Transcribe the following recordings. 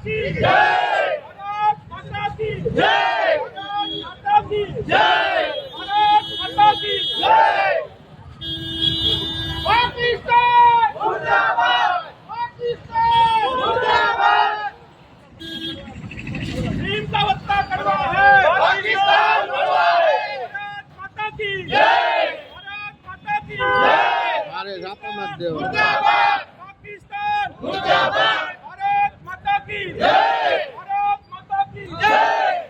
की जय, भारत माता की जय, भारत माता की जय, भारत माता की जय। पाकिस्तान मुर्दाबाद, पाकिस्तान मुर्दाबाद। भीम का वत्ता करवा है, पाकिस्तान करवा है। भारत माता की जय, भारत माता की जय। अरे झापा मत दो। मुर्दाबाद, पाकिस्तान मुर्दाबाद। भारत माता की जय, भारत माता की जय।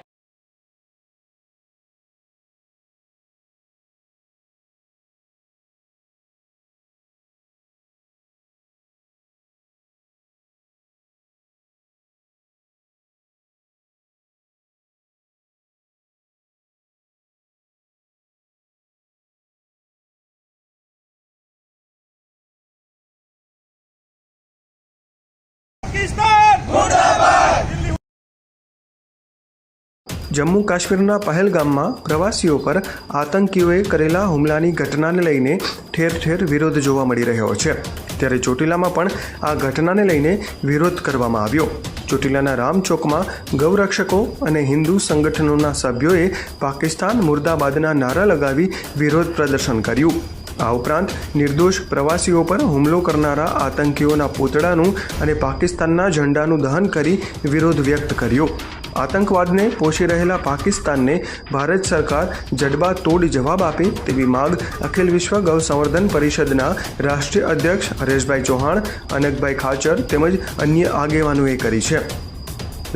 पाकिस्तान मुर्दाबाद। જમ્મુ કાશ્મીરના પહેલગામમાં પ્રવાસીઓ પર આતંકીઓએ કરેલા હુમલાની ઘટનાને લઈને ઠેર ઠેર વિરોધ જોવા મળી રહ્યો છે, ત્યારે ચોટીલામાં પણ આ ઘટનાને લઈને વિરોધ કરવામાં આવ્યો। ચોટીલાના રામચોકમાં ગૌરક્ષકો અને હિન્દુ સંગઠનોના સભ્યોએ પાકિસ્તાન મુર્દાબાદના નારા લગાવી વિરોધ પ્રદર્શન કર્યું। આ ઉપરાંત નિર્દોષ પ્રવાસીઓ પર હુમલો કરનારા આતંકીઓના પૂતળાનું અને પાકિસ્તાનના ઝંડાનું દહન કરી વિરોધ વ્યક્ત કર્યો। આતંકવાદને પોષી રહેલા પાકિસ્તાનને ભારત સરકાર જડબાતોડ જવાબ આપે તેવી માગ અખિલ વિશ્વ ગૌ સંવર્ધન પરિષદના રાષ્ટ્રીય અધ્યક્ષ હરેશભાઈ ચૌહાણ, અનકભાઈ ખાચર તેમજ અન્ય આગેવાનોએ કરી છે।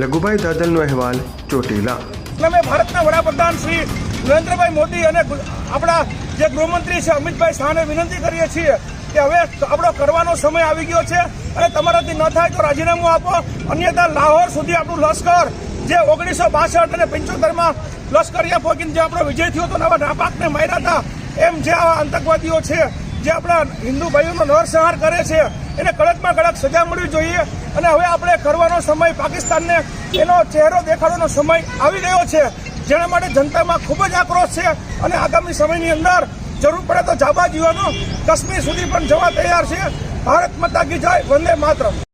લઘુભાઈ દાદલનો અહેવાલ, ચોટીલા। અમે ભારતના વડાપ્રધાન શ્રી નરેન્દ્રભાઈ મોદી અને આપણા જે ગૃહમંત્રી છે અમિતભાઈ શાહને વિનંતી કરીએ છીએ કે હવે આપણો કરવાનો સમય આવી ગયો છે અને તમારાથી ન થાય તો રાજીનામું આપો, અન્યથા લાહોર સુધી આપણું લશ્કર જે 1962 અને 75માં લશ્કરીયા ફોકીને જે આપણો વિજય થયો હતો, નવા નાપાકને માર્યા હતા, એમ જે આવા આતંકવાદીઓ છે જે આપણા હિન્દુ ભાઈઓનો નરસંહાર કરે છે એને કડકમાં કડક સજા મળવી જોઈએ। અને હવે આપણે કરવાનો સમય, પાકિસ્તાનને એનો ચહેરો દેખાડવાનો સમય આવી ગયો છે, જેના માટે જનતામાં ખૂબ જ આક્રોશ છે અને આગામી સમયની અંદર જરૂર પડે તો જાબાજ યુવાનો કાશ્મીર સુધી પણ જવા તૈયાર છે। ભારત માતા કી જય, વંદે માતરમ।